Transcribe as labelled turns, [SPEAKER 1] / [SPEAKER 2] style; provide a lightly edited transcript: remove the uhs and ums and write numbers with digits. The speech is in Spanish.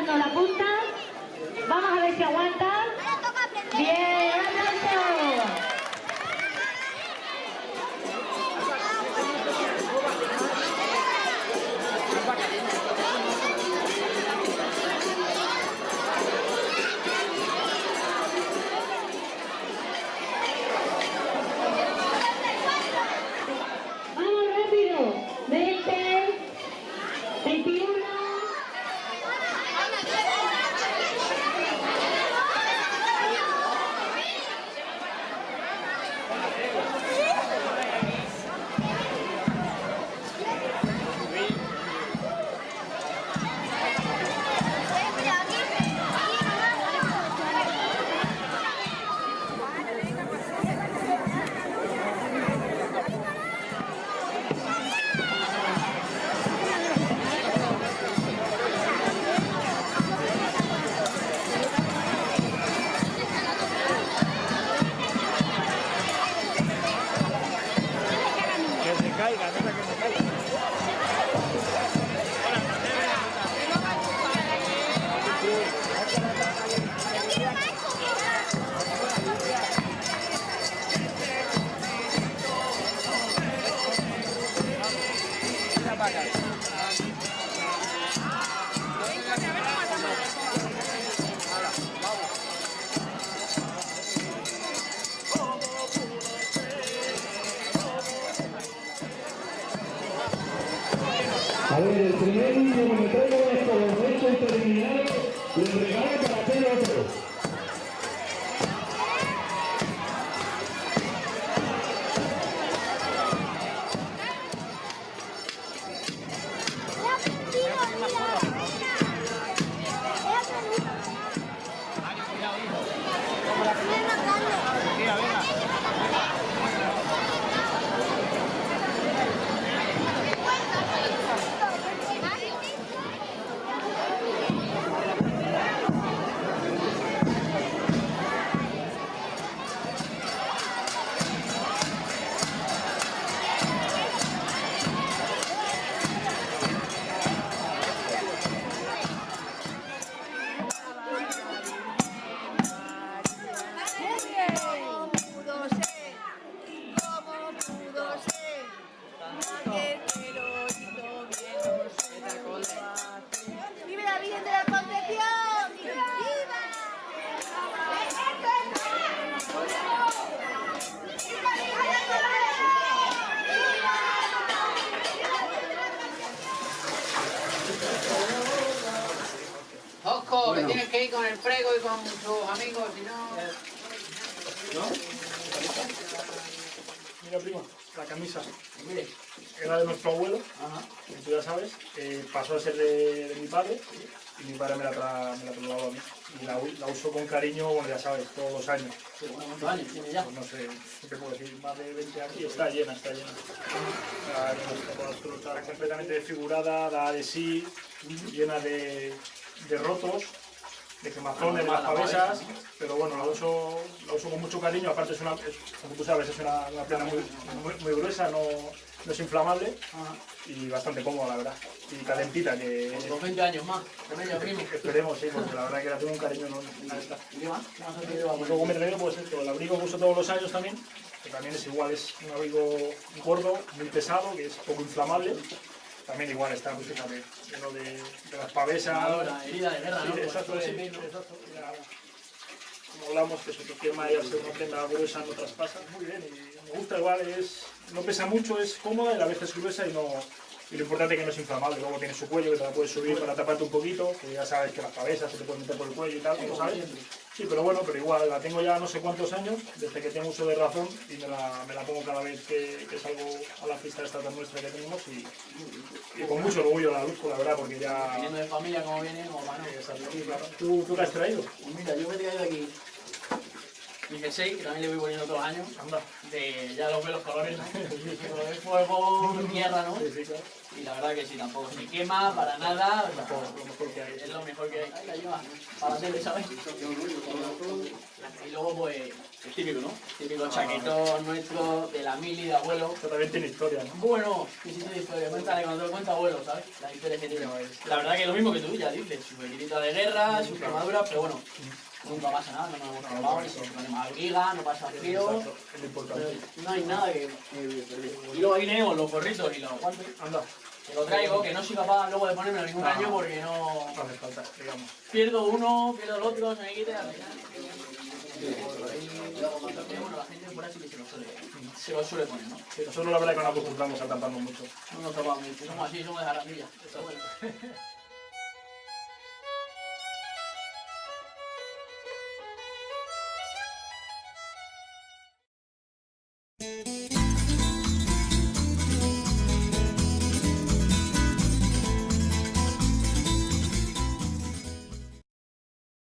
[SPEAKER 1] dando la punta. Vamos a ver si aguanta. Bien, un aplauso. Vamos rápido. 20, 21.
[SPEAKER 2] A ver, el primer niño que me traigo es con los hechos preliminares y el regalo para hacer otro.
[SPEAKER 3] ¡Vive la Virgen de la Concepción! ¡Viva!
[SPEAKER 4] Osco, que tienes que ir con el prego y con sus amigos, si no...
[SPEAKER 5] Mira, prima, la camisa era de nuestro abuelo, que tú ya sabes, pasó a ser de mi padre y mi padre me la trasladó a mí. Y la uso con cariño, bueno, ya sabes, todos los años.
[SPEAKER 4] ¿Cuántos años tiene ya?
[SPEAKER 5] Pues no sé, ¿qué puedo decir? Más de 20 años. Y está llena, está llena. Está completamente desfigurada, da de sí, llena de rotos, de quemazones, de las pavesas, pero bueno, la uso con mucho cariño. Aparte, como tú sabes, es una prenda muy gruesa, no es inflamable y bastante cómoda, la verdad. Y calentita, que...
[SPEAKER 4] Con 20 años más, con ella, primo.
[SPEAKER 5] Esperemos, sí, porque la verdad que la tengo un cariño enorme.
[SPEAKER 4] ¿Y qué más? ¿Qué más has tenido?
[SPEAKER 5] Luego me traigo pues esto, el abrigo que uso todos los años también, que también es igual, es un abrigo gordo, muy pesado, que es poco inflamable. También igual está, pues fíjate, lleno de las pavesas.
[SPEAKER 4] La herida de guerra, ¿no?
[SPEAKER 5] Sí, exacto, sí, exacto. Como hablamos, que su tema de hacer una prenda gruesa no traspasa. Muy bien, y me gusta igual, no pesa mucho, es cómoda y a la vez es gruesa y lo importante es que no es inflamable. Luego tiene su cuello, que te la puedes subir para taparte un poquito, que ya sabes que las pavesas se te pueden meter por el cuello y tal, ¿no sabes? Sí, pero bueno, pero igual, la tengo ya no sé cuántos años, desde que tengo uso de razón, y me la pongo cada vez que salgo a la fiesta esta tan nuestra que tenemos, y con mucho orgullo la luzco, la verdad, porque ya...
[SPEAKER 4] Viniendo de familia como viene, como para no.
[SPEAKER 5] Exacto, sí, claro. ¿Tú qué has traído?
[SPEAKER 4] Pues mira, yo me he traído aquí
[SPEAKER 6] mi jersey, que también le voy poniendo todos los años.
[SPEAKER 5] Anda.
[SPEAKER 6] Ya los ve los colores, ¿no? Color fuego, tierra, ¿no?
[SPEAKER 5] Sí, claro.
[SPEAKER 6] Y la verdad que sí, tampoco se quema para nada. O sea,
[SPEAKER 5] Lo mejor que hay.
[SPEAKER 6] es lo mejor que hay. Ahí la lleva para la tele, ¿sabes? Y luego, pues, el típico, ¿no? Típico chaquetón nuestro, de la mili, de abuelo.
[SPEAKER 5] Esto también tiene historia, ¿no?
[SPEAKER 6] Bueno, que sí tiene historia. Cuéntale cuando te lo cuenta abuelo, ¿sabes? La historia que tiene. La verdad que es lo mismo que tú, ya dices. Su veterita de guerra, sus quemaduras, pero bueno, nunca pasa nada, no nos hemos quemado, ni se ponemos abriga, no pasa frío.
[SPEAKER 5] Exacto, es lo importante.
[SPEAKER 6] No hay nada que perder. Y luego ahí tenemos los gorritos y los guantes.
[SPEAKER 5] Anda,
[SPEAKER 6] Que lo traigo, que no soy capaz luego de ponérmelo ningún año porque no...
[SPEAKER 5] no hace falta, digamos.
[SPEAKER 6] Pierdo uno, pierdo el otro, se me quita y al final... Bueno, la gente por así que se lo suele poner, ¿no?
[SPEAKER 5] Sí, nosotros la verdad que no nos acostumbramos a taparnos mucho.
[SPEAKER 6] No nos tapamos, somos así, somos de garantilla.